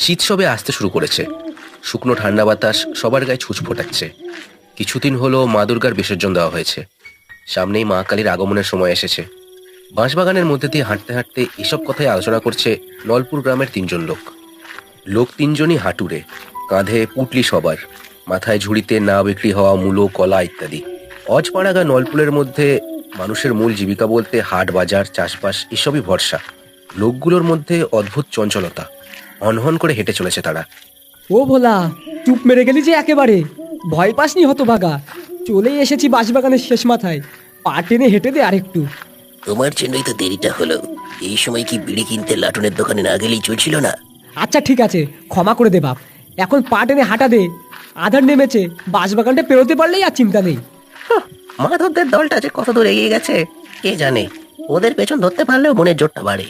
শীত সবে আসতে শুরু করেছে। শুকনো ঠান্ডা বাতাস সবার গায়ে ছুঁচ ফোটাচ্ছে। কিছুদিন হলো মা দুর্গার বিসর্জন দেওয়া হয়েছে। সামনেই মা কালীর আগমনের সময় এসেছে। বাঁশবাগানের মধ্যে দিয়ে হাঁটতে হাঁটতে এসব কথাই আলোচনা করছে নলপুর গ্রামের তিনজন লোক। তিনজনই হাঁটুরে, কাঁধে পুটলি সবার, মাথায় ঝুড়িতে না বিক্রি হওয়া মূলো, কলা ইত্যাদি। অজপাড়াগা নলপুরের মধ্যে মানুষের মূল জীবিকা বলতে হাট বাজার, চাষবাস এসবই ভরসা। লোকগুলোর মধ্যে অদ্ভুত চঞ্চলতা। হনহন করে হেঁটে চলেছে তারা। ও ভোলা, চুপ মেরে গেলি যে একেবারে। ভয় পাসনি হতভাগা? চলেই এসেছি বাঁশবাগানের শেষ মাথায়। পা টেনে হেঁটে দে আরেকটু। তোমার জন্যই তো দেরিটা হলো। এই সময় কি বিড়ি কিনতে লাটনের দোকানে না গেলেই চলছিল না? আচ্ছা ঠিক আছে, ক্ষমা করে দে বাপ। এখন পা টেনে হাঁটা দে। আধার নেমেছে, বাঁশবাগানটা পেরোতে পারলেই আর চিন্তা নেই। মাধবদের দলটা যে কত দূর এগিয়ে গেছে কে জানে। ওদের পেছন ধরতে পারলেও মনের জোরটা বাড়ে।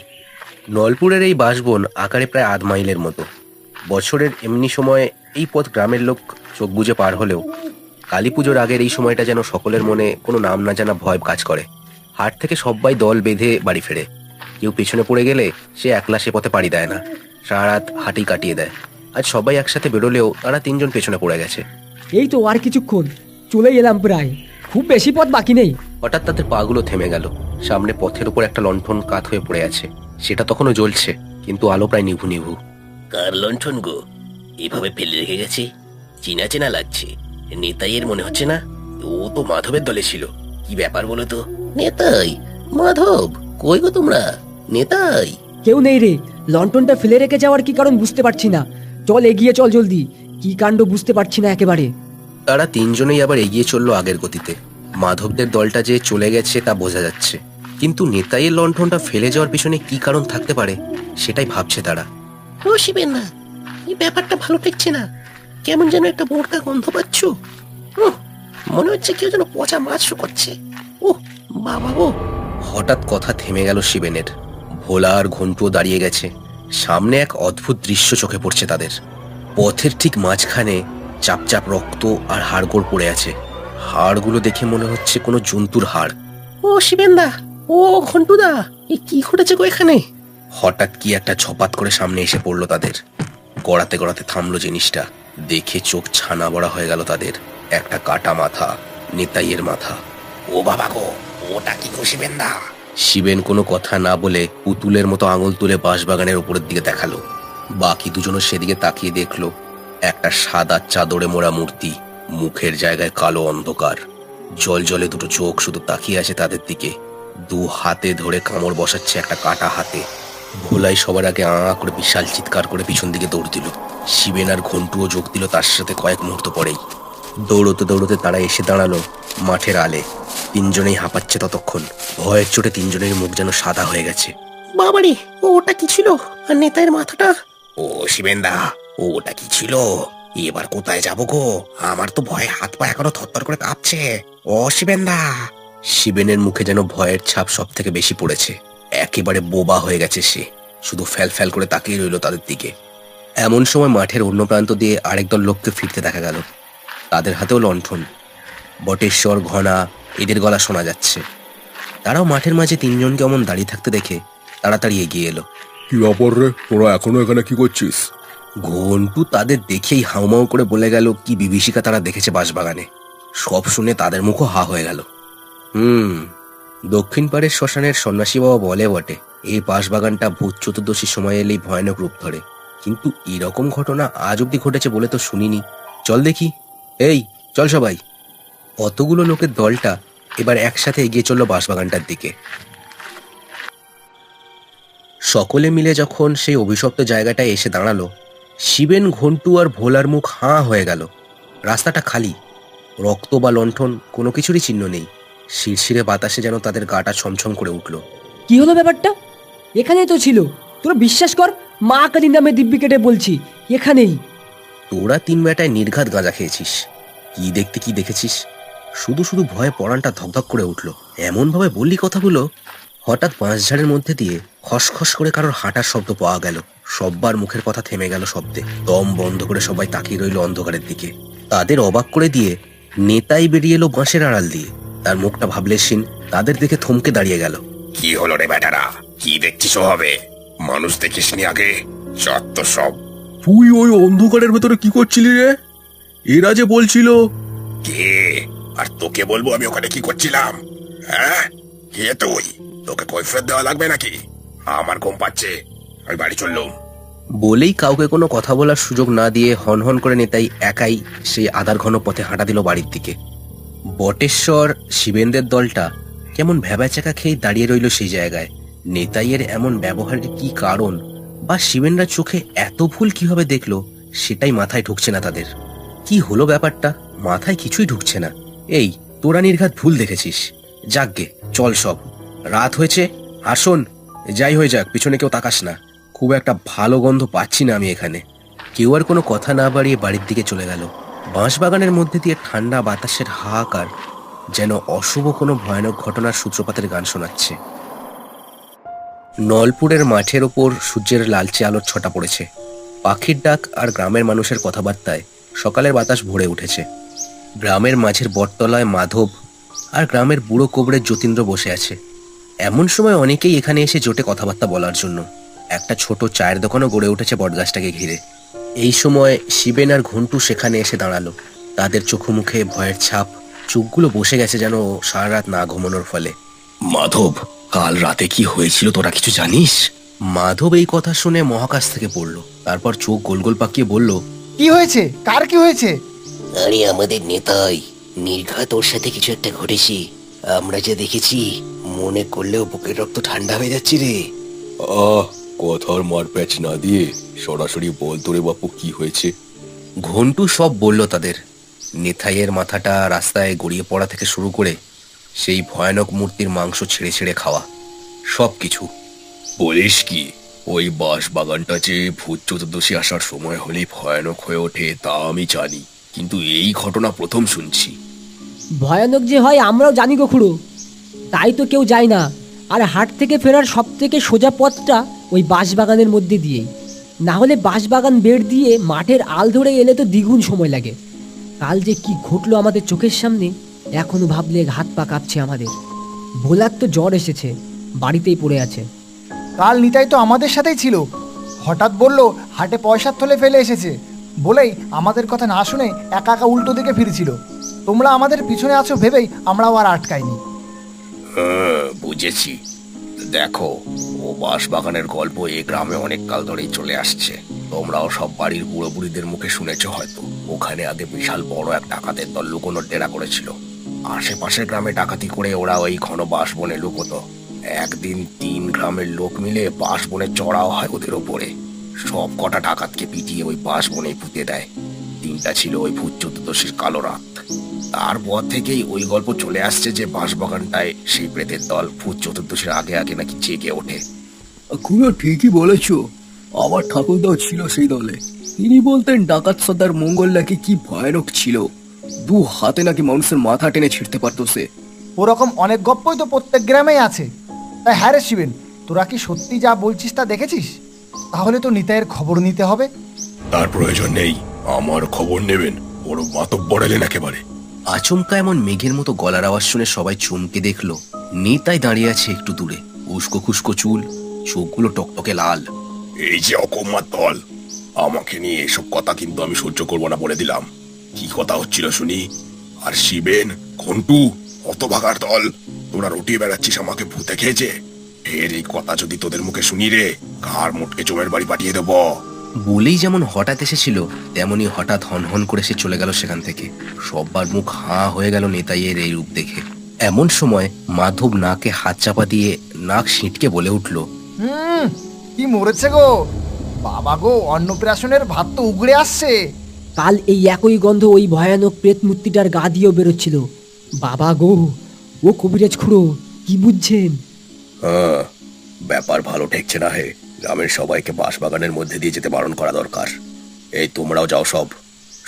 নলপুরের এই বাঁশবন আকারে প্রায় 1/2 মাইলের মতো। বছরের এমনি সময়ে এই পথ গ্রামের লোক চোখ বুজে পার হলেও কালী পুজোর আগের এই সময়টা যেন সকলের মনে কোনো নাম না জানা ভয় কাজ করে। হাট থেকে সবাই দল বেঁধে বাড়ি ফেরে। কেউ পেছনে পড়ে গেলে সে একলা সে পথে পাড়ি দেয় না, সারা রাত হাঁটি কাটিয়ে দেয়। আজ সবাই একসাথে বেরোলেও তারা 3 জন পেছনে পড়ে গেছে। এই তো আর কিছুক্ষণ, চলে এলাম প্রায়। খুব বেশি পথ বাকি নেই। হঠাৎ তাদের পাগুলো থেমে গেল। সামনে পথের উপর একটা লণ্ঠন কাত হয়ে পড়ে আছে। সেটা তখনও জ্বলছে, কিন্তু আলো প্রায় নিভু নিভু। কার লণ্ঠন গো? এভাবে ফেলে রেখে গেছে, চেনা চেনা লাগছে। নেতাইয়ের মনে হচ্ছে না? ও তো মাধবের দলে ছিল। কি ব্যাপার বলো তো? নেতাই? মাধব? কই গো তোমরা? নেতাই? কেউ নেই রে। লন্ঠনটা ফেলে রেখে যাওয়ার কি কারণ বুঝতে পারছি না। চল এগিয়ে চল জলদি। কি কাণ্ড বুঝতে পারছি না একেবারে। তারা 3 জনেই আবার এগিয়ে চললো আগের গতিতে। মাধবদের দলটা যে চলে গেছে তা বোঝা যাচ্ছে, কিন্তু নেতাইয়ের লণ্ঠনটা ফেলে যাওয়ার পিছনে কি কারণ থাকতে পারে সেটাই ভাবছে তারা। ও শিবেন না, এই ব্যাপারটা ভালো ঠেকছে না। কেমন যেন একটা বোরকা গন্ধ পাচ্ছ। মনে হচ্ছে কেউ যেন পচা মাছ শুকোচ্ছে। ও বাবা গো! হঠাৎ কথা থেমে গেল শিবেনের। ভোলা আর ঘন্টুও দাঁড়িয়ে গেছে। সামনে এক অদ্ভুত দৃশ্য চোখে পড়ছে তাদের। পথের ঠিক মাঝখানে চাপচাপ রক্ত আর হাড়গোড় পড়ে আছে। হাড়গুলো দেখে মনে হচ্ছে কোনো জন্তুর হাড়। ও শিবেন দা, ও ঘন্টুদা, এ কি ঘটেছে গো এখানে? হঠাৎ কি একটা ঝপাত করে সামনে এসে পড়লো তাদের। গড়াতে গড়াতে থামলো জিনিসটা। দেখে চোখ ছানা বড়া হয়ে গেল তাদের। একটা কাটা মাথা, নেতাইয়ের মাথা। ও বাবা গো, ওটা কি গো শিবেন দা? শিবেন কোনো কথা না বলে পুতুলের মতো আঙুল তুলে বাঁশবাগানের উপরের দিকে দেখালো। বাকি দুজনও সেদিকে তাকিয়ে দেখলো একটা সাদা চাদরে মোড়া মূর্তি, মুখের জায়গায় কালো অন্ধকার। জল জলে দুটো চোখ শুধু তাকিয়ে আছে তাদের দিকে। 2 হাতে ধরে কামড় বসাচ্ছে একটা কাটা হাতে। ভোলাই সবার আগে করে বিশাল চিৎকার করে পিছন দিকে দৌড় দিল। শিবেন আর ঘন্টুও যোগ দিল তার সাথে কয়েক মুহূর্ত পরেই। দৌড়তে দৌড়তে তারা এসে দাঁড়ালো মাঠের আলে। 3 জনেই হাঁপাচ্ছে ততক্ষণ। ভয়ের চোটে 3 জনের মুখ যেন সাদা হয়ে গেছে। বাবারে, ওটা কি ছিল? আর নেতাইয়ের মাথাটা? ও শিবেন দা, ওটা কি ছিল? এবার কোথায় যাবো গো? আমার তো ভয়ে হাত পা এখনো থরথর করে কাঁপছে। ও শিবেন দা! শিবেনের মুখে যেন ভয়ের ছাপ সব থেকে বেশি পড়েছে। একেবারে বোবা হয়ে গেছে সে। শুধু ফ্যাল ফ্যাল করে তাকিয়ে রইল তাদের দিকে। এমন সময় মাঠের অন্য প্রান্ত দিয়ে আরেক দল লোককে ফিরতে দেখা গেল। তাদের হাতেও লণ্ঠন। বটেশ্বর, ঘনা এদের গলা শোনা যাচ্ছে। তারাও মাঠের মাঝে 3 জনকে অমন দাঁড়িয়ে থাকতে দেখে তাড়াতাড়ি এগিয়ে এলো। কি ব্যাপার রে, তোরা এখনো এখানে কি করছিস? ঘন্টু তাদের দেখেই হাউমাউ করে বলে গেল কি বিভীষিকা তারা দেখেছে বাঁশবাগানে। সব শুনে তাদের মুখও হা হয়ে গেল। দক্ষিণ পাড়ের শ্মশানের সন্ন্যাসী বাবা বলে বটে এই বাঁশবাগানটা ভূত চতুর্দশীর সময় এলেই ভয়ানক রূপ ধরে, কিন্তু এরকম ঘটনা আজ অব্দি ঘটেছে বলে তো শুনিনি। চল দেখি। এই চল সবাই। অতগুলো লোকের দলটা এবার একসাথে এগিয়ে চলল বাঁশবাগানটার দিকে। সকলে মিলে যখন সেই অভিশপ্ত জায়গাটায় এসে দাঁড়ালো, শিবেন, ঘন্টু আর ভোলার মুখ হাঁ হয়ে গেল। রাস্তাটা খালি, রক্ত বা লণ্ঠন কোনো কিছুরই চিহ্ন নেই। শিরশিরে বাতাসে যেন তাদের গাটা ছমছম করে উঠল। কি হলো ব্যাপারটা? এখানেই তো ছিল। তোরা বিশ্বাস কর, মা কালীর নামে দিব্যি কেটে বলছি, এখানেই। তোরা 3 বেটায় নির্ঘাত গাঁজা খেয়েছিস। কি দেখতে কি দেখেছিস? শুধু শুধু ভয়ে পরানটা ধকধক করে উঠল। এমন ভাবে বললি কথাগুলো। হঠাৎ বাঁশঝাড়ের মধ্যে দিয়ে খসখস করে কারোর হাঁটার শব্দ পাওয়া গেল। সব্বার মুখের কথা থেমে গেল শব্দে। দম বন্ধ করে সবাই তাকিয়ে রইল অন্ধকারের দিকে। তাদের অবাক করে দিয়ে নেতাই বেরিয়ে এলো বাঁশের আড়াল দিয়ে। তার মুখটা ভাবলেশীন। তাদের দেখে থমকে দাঁড়িয়ে গেল। কি হলো রে বেটারা? কি দেখছিস? হবে মানুষ দেখিসনি আগে? যত সব তুই ওই অন্ধকারের ভেতরে কি করছিলি রে? এরা যে বলছিল। কে? আর তোকে বলবো আমি ওখানে কি করছিলাম? হ্যাঁ, কে তুই? তোকে কৈফিয়ত দেওয়া লাগবে নাকি? আমার ঘুম পাচ্ছে, আমি বাড়ি চললুম। বলেই কাউকে কোনো কথা বলার সুযোগ না দিয়ে হনহন করে নেতাই একাই সেই আধার ঘন পথে হাঁটা দিল বাড়ির দিকে। বটেশ্বর শিবেন্দ্রের দলটা কেমন ভ্যাবাচাকা খেয়ে দাঁড়িয়ে রইল সেই জায়গায়। নেতাইয়ের এমন ব্যবহারের কি কারণ, বা শিবেন্দ্রার চোখে এত ভুল কিভাবে দেখলো সেটাই মাথায় ঢুকছে না তাদের। কি হলো ব্যাপারটা, মাথায় কিছুই ঢুকছে না। এই তোরা নির্ঘাত ভুল দেখেছিস। যাকগে, চল সব, রাত হয়েছে। আসুন, যাই হয়ে যাক, পিছনে কেউ তাকাস না। খুব একটা ভালো গন্ধ পাচ্ছি না আমি এখানে। কেউ আর কোনো কথা না বাড়িয়ে বাড়ির দিকে চলে গেল। বাঁশবাগানের মধ্যে দিয়ে ঠান্ডা বাতাসের হাহাকার যেন অশুভ কোনো ভয়ানক ঘটনার সূত্রপাতের গান শোনাচ্ছে। নলপুরের মাঠের ওপর সূর্যের লালচে আলোর ছটা পড়েছে। পাখির ডাক আর গ্রামের মানুষের কথাবার্তায় সকালের বাতাস ভরে উঠেছে। গ্রামের মাঝের বটতলায় মাধব আর গ্রামের বুড়ো কোবরের যতীন্দ্র বসে আছে। এমন সময় অনেকেই এখানে এসে জোটে কথাবার্তা বলার জন্য। একটা ছোট চায়ের দোকানও গড়ে উঠেছে বটগাছটাকে ঘিরে। এই সময় শিবেন আর ঘন্টু সেখানে এসে দাঁড়ালো। তাদের চোখে মুখে ভয়ের ছাপ, চোখগুলো বসে গেছে যেন সারা রাত না ঘুমানোর ফলে। মাধব, কাল রাতে কি হয়েছিল তোরা কিছু জানিস? মাধব এই কথা শুনে মহাকাশ থেকে পড়ল, তারপর চোখ গোল গোল পাকিয়ে বলল, কি হয়েছে? কার কি হয়েছে? আরে আমাদের নেতাই, নির্ঘাত ওর সাথে কিছু একটা ঘটেছে। আমরা যা দেখেছি মনে করলেও বুকের রক্ত ঠান্ডা হয়ে যাচ্ছে রে। কথার মারপ্যাচ না দিয়ে সরাসরি বল তোরে বাপু, কি হয়েছে? ঘন্টু সব বলল তাদের। নেথাইয়ের মাথাটা রাস্তায় গড়িয়ে পড়া থেকে শুরু করে সেই ভয়ানক মূর্তির মাংস ছেড়ে ছেড়ে খাওয়া, সব কিছু। বলিস কি? ওই বাঁশ বাগানটা যে ভূত চতুর্দশী আসার সময় হলেই ভয়ানক হয়ে ওঠে তা আমি জানি, কিন্তু এই ঘটনা প্রথম শুনছি। ভয়ানক যে হয় আমরাও জানি গো খুড়ো, তাই তো কেউ যায় না। আর হাট থেকে ফেরার সব থেকে সোজা পথটা ওই বাঁশবাগানের মধ্যে দিয়েই। না হলে বাঁশবাগান বেড় দিয়ে মাঠের আল ধরে এলে তো দ্বিগুণ সময় লাগে। কাল যে কি ঘটলো আমাদের চোখের সামনে, এখনো ভাবলে হাত পা কাঁপছে আমাদের। ভোলার তো জ্বর এসেছে, বাড়িতেই পড়ে আছে। কাল নিতাই তো আমাদের সাথেই ছিল, হঠাৎ বলল হাটে পয়সার থলে ফেলে এসেছে বলেই আমাদের কথা না শুনে একা একা উল্টো দিকে ফিরেছিল। তোমরা আমাদের পিছনে আছো ভেবেই আমরাও আর আটকাইনি। হ্যাঁ, বুঝেছি। দেখো, ও বাঁশবাগানের গল্প এই গ্রামে অনেক কাল ধরেই চলে আসছে। তোমরাও সব বাড়ির বুড়ো বুড়িদের মুখে শুনেছ হয়তো। ওখানে আগে বিশাল বড় এক ডাকাতের দল লুকোনোর ডেরা করেছিল। আশেপাশের গ্রামে ডাকাতি করে ওরা ওই ঘন বাঁশবনে লুকোতো। একদিন 3 গ্রামের লোক মিলে বাঁশবনে চড়াও হয় ওদের ওপরে। সব কটা ডাকাতকে পিটিয়ে ওই বাঁশবনে পুঁতে দেয়। দিনটা ছিল ওই ভূত চতুর্দশীর কালো রাত। তারপর থেকেই ওই গল্প চলে আসছে যে বাঁশবাগানটায় সেই প্রেতের দল ভূত চতুর্দশীর আগে আগে নাকি জেগে ওঠে। খুড়ো ঠিকই বলেছ, আমার ঠাকুরদাও ছিল সেই দলে। তিনি বলতেন ডাকাত সর্দার মঙ্গল নাকি কি ভয়ানক ছিল, 2 হাতে নাকি মানুষের মাথা টেনে ছিঁড়তে পারতো সে। ওরকম অনেক গপ্পই তো প্রত্যেক গ্রামেই আছে। তাই হ্যাঁ রে শিবেন, তোরা কি সত্যি যা বলছিস তা দেখেছিস? তাহলে তো নিতাইয়ের খবর নিতে হবে। তার প্রয়োজন নেই, আমার খবর নেবেন, বড় মাতব বড়ালেন একেবারে। আচমকা এমন মেঘের মতো গলার আওয়াজ শুনে সবাই চমকে দেখলো নেতাই দাঁড়িয়ে আছে একটু দূরে। উস্কো খুস্কো চুল, চোখগুলো টকটকে লাল। এই যে অকম্মার দল, আমাকে নিয়ে এসব কথা কিন্তু আমি সহ্য করবো না বলে দিলাম। কি কথা হচ্ছিল শুনি? আর শিবেন, ঘন্টু, হতভাগার দল, তোরা রটিয়ে বেড়াচ্ছিস আমাকে ভূতে খেয়েছে। এর এই কথা যদি তোদের মুখে শুনি রে, কার মোটকে চোমের বাড়ি পাঠিয়ে দেবো। বলেই যেমন হঠাৎ এসেছিল তেমনি হঠাৎ হনহন করে সে চলে গেল সেখান থেকে। সব্বার মুখ হাঁ হয়ে গেল নেতাইয়ের এই রূপ দেখে। এমন সময় মাধব নাকে হাত চাপা দিয়ে নাক সিঁটকে বলে উঠল, কি মরেছে গো বাবা গো, অন্নপ্রাশনের ভাত তো উগড়ে আসছে। কাল এই একই গন্ধ ওই ভয়ানক প্রেত মূর্তিটার গা দিয়েও বেরোচ্ছিল। বাবা গো, ও কবিরাজ খুড়ো, কি বুঝছেন? হ্যাঁ, ব্যাপার ভালো ঠেকছে না হে। গ্রামের সবাইকে বাঁশবাগানের মধ্যে দিয়ে যেতে বারণ করা দরকার। এই তোমরাও যাও সব।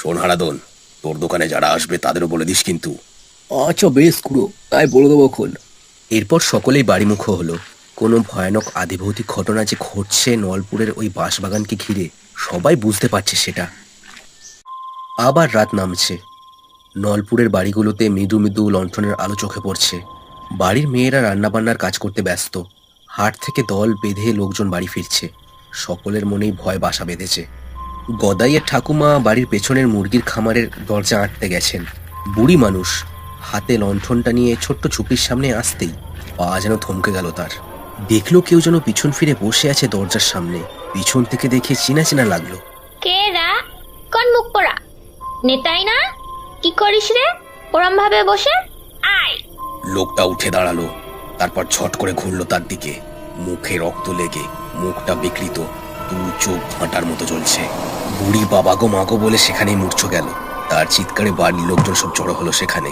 শোন হারাদন, তোর দোকানে যারা আসবে তাদেরও বলে দিস কিন্তু। আচ্ছা বেশ খুড়ো, তাই বলে দেবো খন। এরপর সকলেই বাড়িমুখো হলো। কোনো ভয়ানক আদিভৌতিক ঘটনা যে ঘটছে নলপুরের ওই বাঁশবাগানকে ঘিরে, সবাই বুঝতে পারছে সেটা। আবার রাত নামছে। নলপুরের বাড়িগুলোতে মৃদু মৃদু লণ্ঠনের আলো চোখে পড়ছে। বাড়ির মেয়েরা রান্নাবান্নার কাজ করতে ব্যস্ত। হাট থেকে দল বেঁধে লোকজন বাড়ি ফিরছে। সকলের মনেই ভয় বাসা বেঁধেছে। গদাইয়ের ঠাকুমা বাড়ির পেছনের মুরগির খামারের দরজা আটতে গেছেন। বুড়ি মানুষ হাতে লণ্ঠনটা নিয়ে ছোট্ট ঝুপড়ির সামনে আসতেই পা যেন থমকে গেল তার। দেখলো কেউ যেন পিছন ফিরে বসে আছে দরজার সামনে। পিছন থেকে দেখে চেনা চেনা লাগলো। কে রা? কোন মুখ পোড়া? নেতাই না? কি করিস রে ওরম ভাবে বসে? আয়। লোকটা উঠে দাঁড়ালো, তারপর ঝট করে ঘুরলো তার দিকে। মুখে রক্ত লেগে মুখটা বিকৃত, দু চোখ ভাঁটার মতো জ্বলছে। বুড়ি বাবা গো মাগো বলে সেখানেই মূর্ছ গেল। তার চিৎকারে বাড়ির লোকজন সব জড়ো হলো সেখানে।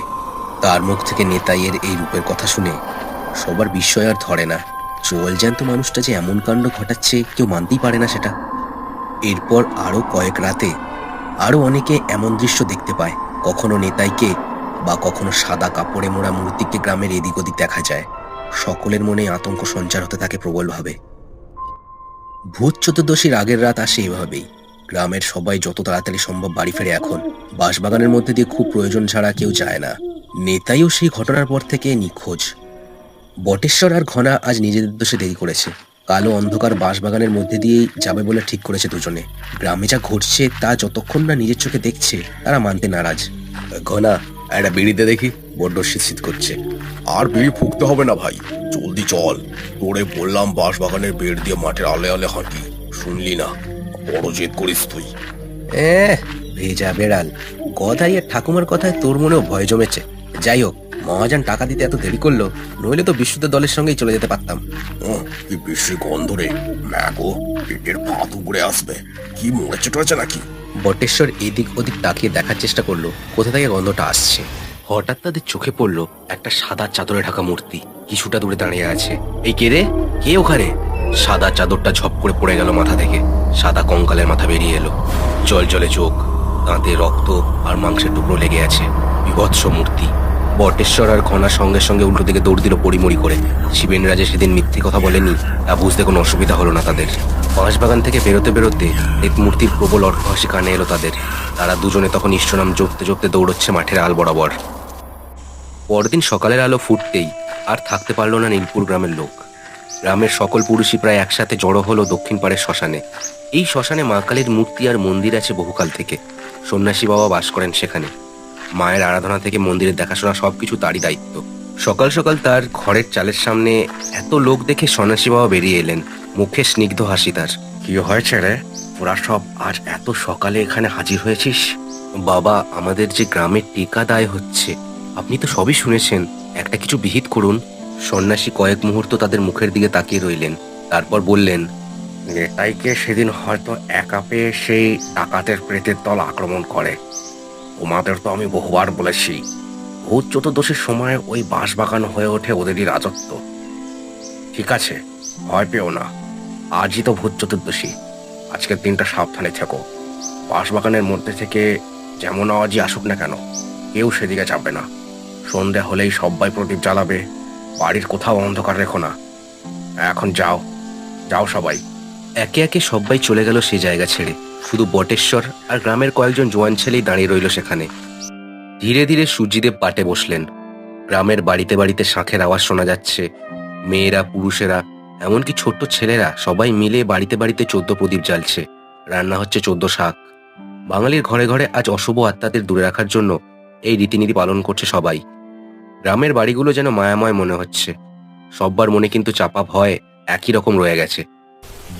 তার মুখ থেকে নেতাইয়ের এই রূপের কথা শুনে সবার বিস্ময় আর ধরে না। চোল জ্যান্ত মানুষটা যে এমন কাণ্ড ঘটাচ্ছে কেউ মানতেই পারে না সেটা। এরপর আরো কয়েক রাতে আরো অনেকে এমন দৃশ্য দেখতে পায়। কখনো নেতাইকে বা কখনো সাদা কাপড়ে মোড়া মূর্তিকে গ্রামের এদিক ওদিক দেখা যায়। সকলের মনে আতঙ্ক সঞ্চার হতে থাকে প্রবলভাবে। ভূত চতুর্দশীর আগের রাত আসে এভাবেই। গ্রামের সবাই যত তাড়াতাড়ি সম্ভব বাড়ি ফেরে এখন। বাঁশবাগানের মধ্যে দিয়ে খুব প্রয়োজন ছাড়া কেউ যায় না। নেতাইও সেই ঘটনার পর থেকে নিখোঁজ। বটেশ্বর আর ঘনা আজ নিজেদের দোষে দেরি করেছে। কালো অন্ধকার বাঁশবাগানের মধ্যে দিয়েই যাবে বলে ঠিক করেছে দুজনে। গ্রামে যা ঘটছে তা যতক্ষণ না নিজের চোখে দেখছে তারা মানতে নারাজ। ঘনা, একটা বিড়িতে দেখি, বড্ড শীত করছে। আর বিড়ি ফুঁকতে হবে না ভাই, জলদি চল। তোরে বললাম বাঁশবাগানের বেড় দিয়ে মাঠের আলে আলে হাঁটি, শুনলি না? বড় জেদ করিস তুই। ভেজা বেড়াল। গদাইয়ের ঠাকুমার কথায় তোর মনেও ভয় জমেছে। যাই হোক, মহাজন টাকা দিতে এত দেরি করলো, নইলে তো বিশুদ্ধ দলের সঙ্গেই চলে যেতে পারতাম। কি বিশ্রী গন্ধ রে, ম্যাগো পেটের ভাত উপরে আসবে। কি মরেছে টরেছে নাকি? বটেশ্বর এদিক ওদিক তাকিয়ে দেখার চেষ্টা করলো কোথা থেকে গন্ধটা আসছে। হঠাৎ তাদের চোখে পড়লো একটা সাদা চাদরে ঢাকা মূর্তি কিছুটা দূরে দাঁড়িয়ে আছে। এই কে রে? কে ওখানে? সাদা চাদরটা ঝপ করে পড়ে গেল মাথা থেকে। সাদা কঙ্কালের মাথা বেরিয়ে এলো, জল জলে চোখ, দাঁতে রক্ত আর মাংসের টুকরো লেগে আছে। বিভৎস মূর্তি। বটেশ্বর আর ঘনার সঙ্গে সঙ্গে উল্টো দিকে দৌড় দিল পরিমরি করে। শিবেন রাজে সেদিন মিথ্যে কথা বলেনি তা বুঝতে কোনো অসুবিধা হলো না তাদের। বাঁশবাগান থেকে বেরোতে বেরোতে এক মূর্তির প্রবল অট্টহাসি কানে এলো তাদের। তারা দুজনে তখন ইষ্টনাম জপতে জপতে দৌড়চ্ছে মাঠের আল বরাবর। পরদিন সকালের আলো ফুটতেই আর থাকতে পারল না নীলপুর গ্রামের লোক। গ্রামের সকল পুরুষই প্রায় একসাথে জড়ো হলো দক্ষিণ পাড়ের শ্মশানে। এই শ্মশানে মা কালীর মূর্তি আর মন্দির আছে বহুকাল থেকে। সন্ন্যাসী বাবা বাস করেন সেখানে। মায়ের আরাধনা থেকে মন্দিরের দেখাশোনা সবকিছু তারই দায়িত্ব। সকাল সকাল তার ঘরের চালের সামনে এত লোক দেখে সন্ন্যাসী বাবা বেরিয়ে এলেন, মুখে স্নিগ্ধ হাসি তার। কি হয়েছে রে, ওরা সব আজ এত সকালে এখানে হাজির হয়েছিস? বাবা, আমাদের যে গ্রামের টিকা দায় হচ্ছে, আপনি তো সবই শুনেছেন, একটা কিছু বিহিত করুন। সন্ন্যাসী কয়েক মুহূর্ত তাদের মুখের দিকে তাকিয়ে রইলেন, তারপর বললেন, নেতাইকে সেদিন হয়তো একা পেয়ে সেই ডাকাতের প্রেতের দল আক্রমণ করে। তোমাদের তো আমি বহুবার বলেছি, ভূত চতুর্দশীর সময় ওই বাঁশবাগান হয়ে ওঠে ওদেরই রাজত্ব। ঠিক আছে, ভয় পেও না, আজই তো ভূত চতুর্দশী। আজকের দিনটা সাবধানে থেকো। বাঁশবাগানের মধ্যে থেকে যেমন আওয়াজই আসুক না কেন, কেউ সেদিকে যাবে না। সন্ধ্যা হলেই সবাই প্রদীপ জ্বালাবে। বাড়ির কোথাও অন্ধকার রেখো না। এখন যাও, যাও সবাই। একে একে সবাই চলে গেল সে জায়গা ছেড়ে। শুধু বটেশ্বর আর গ্রামের কয়েকজন জোয়ান ছেলেই দাঁড়িয়ে রইল সেখানে। ধীরে ধীরে সূর্যদেব পাটে বসলেন। গ্রামের বাড়িতে বাড়িতে শাঁখের আওয়াজ শোনা যাচ্ছে। মেয়েরা, পুরুষেরা, এমনকি ছোট্ট ছেলেরা সবাই মিলে বাড়িতে বাড়িতে 14 প্রদীপ জ্বালছে। রান্না হচ্ছে 14 শাক। বাঙালির ঘরে ঘরে আজ অশুভ আত্মাদের দূরে রাখার জন্য এই রীতিনীতি পালন করছে সবাই। গ্রামের বাড়িগুলো যেন মায়াময় মনে হচ্ছে। সব্বার মনে কিন্তু চাপা ভয় একই রকম রয়ে গেছে।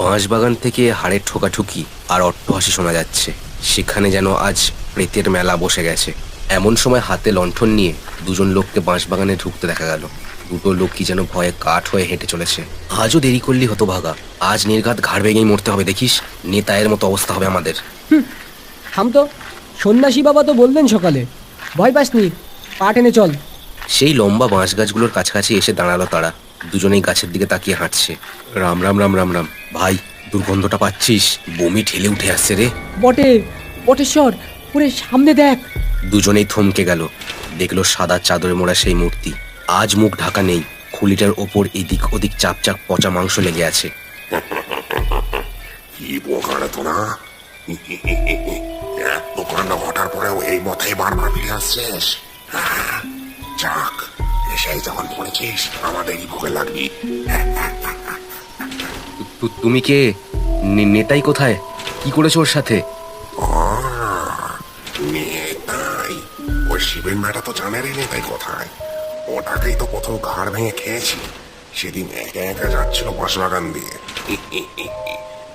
বাঁশবাগান থেকে হাড়ের ঠোকাঠুকি আর অট্টহাসি শোনা যাচ্ছে। সেখানে যেন আজ প্রেতের মেলা বসে গেছে। এমন সময় হাতে লণ্ঠন নিয়ে দুজন লোককে বাঁশবাগানে ঢুকতে দেখা গেল। দুটো লোক কি যেন ভয়ে কাঠ হয়ে হেঁটে চলেছে। আজও দেরি করলি হতো ভাগা, আজ নির্ঘাত ঘাড় ভেঙেই মরতে হবে দেখিস। নেতায়ের মতো অবস্থা হবে আমাদের। থাম তো, সন্ন্যাসী বাবা তো বললেন সকালে, ভয় পাসনি, পা টেনে চল। সেই লম্বা বাঁশ গাছগুলোর কাছাকাছি এসে দাঁড়ালো তারা। দুজনেই গাছের দিকে তাকিয়ে হাঁটছে। রাম রাম রাম রাম রাম। ভাই, দুর্গন্ধটা পাচ্ছিস? বমি ঠেলে উঠে আসছে রে। বটেশ্বর, পুরে সামনে দেখ। দুজনেই থমকে গেল। দেখলো সাদা চাদরে মোড়া সেই মূর্তি। আজ মুখ ঢাকা নেই, খুলিটার ওপর এদিক ওদিক চাপ চাপ পচা মাংস লেগে আছে। কি বোকারে তোরা, এত কান্না ঘটার পরেও এই মথায় বারবার ফিরে আসছিস? যাক, এসেই যখন পড়েছিস আমাদেরই ভোগে লাগবি। তুমি কে? নেতাই কোথায়? কি করেছো ওর সাথে? শিবেন ম্যাটা তো জানেরই নেই তাই কথায়, ওটাকেই তো প্রথম ঘাড় ভেঙে খেয়েছি সেদিন একা একা যাচ্ছিল বাঁশবাগান দিয়ে।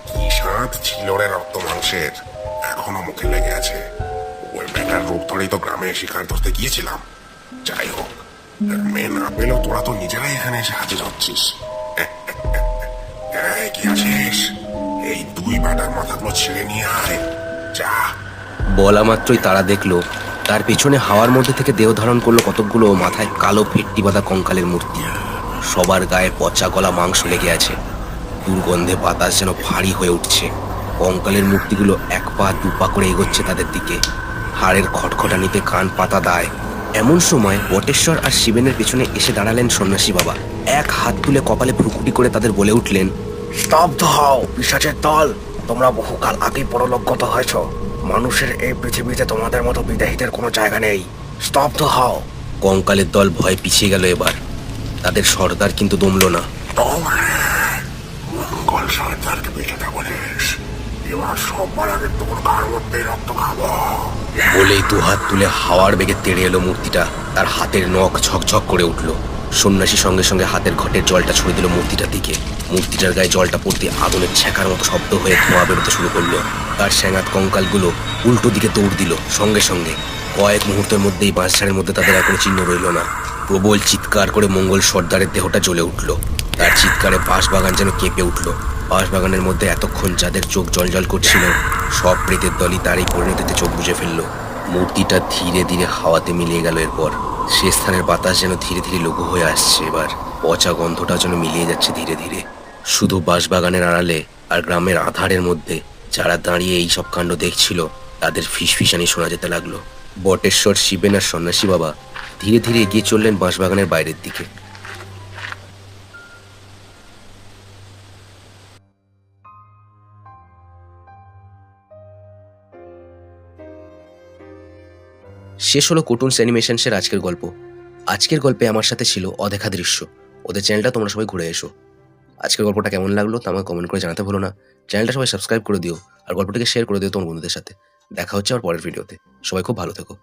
কি স্বাদ ছিল রে রক্ত মাংসের, এখনো মুখে লেগে আছে। ওই ব্যাটার রূপ ধরেই তো গ্রামে শিকার ধরতে গিয়েছিলাম। যাই হোক, মেয়ে না পেলেও তোরা তো নিজেরাই এখানে এসে হাজির হচ্ছিস। এই, কি আছিস? এই দুই ব্যাটার মাথাগুলো ছিঁড়ে নিয়ে আয়, যা। বলা মাত্রই তারা দেখলো তার পেছনে হাওয়ার মধ্যে থেকে দেহ ধারণ করলো কতকগুলো মাথায় কালো ফেট্টি বাঁধা কঙ্কালের মূর্তি। সবার গায়ে পচা গলা মাংস লেগে আছে, দুর্গন্ধে বাতাস যেন ভারী হয়ে উঠছে। কঙ্কালের মূর্তিগুলো এক পা দু পা করে এগোচ্ছে তাদের দিকে, হাড়ের খটখটানিতে কান পাতা দায়। এমন সময় বটেশ্বর আর শিবেনের পেছনে এসে দাঁড়ালেন সন্ন্যাসী বাবা। এক হাত তুলে কপালে ভ্রুকুটি করে তাদের বলে উঠলেন, স্তব্ধ হও পিশাচের দল, তোমরা বহুকাল আগেই পরলোকগত হয়েছ। মানুষের এই পৃথিবীতে তোমাদের মতো বিদেহীদের কোনো জায়গা নেই। স্তব্ধ হও। কঙ্কালের দল ভয় পিছিয়ে গেল। এবার তাদের সর্দার কিন্তু দমল না। মঙ্গল সর্দারকে পেছাতে বলিস, এবার সবার আগে তোর ঘাড় মধ্যে রক্ত খাবো। বলেই দুহাত তুলে হাওয়ার বেগে তেড়ে এলো মূর্তিটা। তার হাতের নখ ঝকঝক করে উঠল। সন্ন্যাসী সঙ্গে সঙ্গে হাতের ঘটের জলটা ছুঁড়ে দিল মূর্তিটার দিকে। মূর্তিটার গায়ে জলটা পড়তে আগুনের ছ্যাঁকার মতো শব্দ হয়ে ধোঁয়া বেরোতে শুরু করলো। তার স্যাঙাত কঙ্কালগুলো উল্টো দিকে দৌড় দিল। সঙ্গে সঙ্গে কয়েক মুহূর্তের মধ্যেই বাঁশঝাড়ের মধ্যে তাদের আর কোনো চিহ্ন রইল না। প্রবল চিৎকার করে মঙ্গল সর্দারের দেহটা জ্বলে উঠল। তার চিৎকারে বাঁশবাগান যেন কেঁপে উঠল। বাঁশবাগানের মধ্যে এতক্ষণ যাদের চোখ জলজল করছিল, সব প্রেতের দলই তার এই পরিণতিতে চোখ বুজে ফেলল। মূর্তিটা ধীরে ধীরে হাওয়াতে মিলিয়ে গেল। এরপর সে স্থানের বাতাস যেন ধীরে ধীরে লঘু হয়ে আসছে। এবার পচা গন্ধটা যেন মিলিয়ে যাচ্ছে ধীরে ধীরে। শুধু বাঁশবাগানের আড়ালে আর গ্রামের আধারের মধ্যে যারা দাঁড়িয়ে এই সব কাণ্ড দেখছিল, তাদের ফিসফিসানি শোনা যেতে লাগলো। বটেশ্বর, শিবেন আর সন্ন্যাসী বাবা ধীরে ধীরে এগিয়ে চললেন বাঁশবাগানের বাইরের দিকে। শেষ হলো কুটুন্স অ্যানিমেশনসের আজকের গল্প। আজকের গল্পে আমার সাথে ছিল অদেখা দৃশ্য। ওদের চ্যানেলটা তোমরা সবাই ঘুরে এসো। আজকের গল্পটা কেমন লাগলো তা আমাকে কমেন্ট করে জানাতে ভুলো না। চ্যানেলটা সবাই সাবস্ক্রাইব করে দিও আর গল্পটাকে শেয়ার করে দিও তোমার বন্ধুদের সাথে। দেখা হচ্ছে আবার পরের ভিডিওতে। সবাই খুব ভালো থেকো।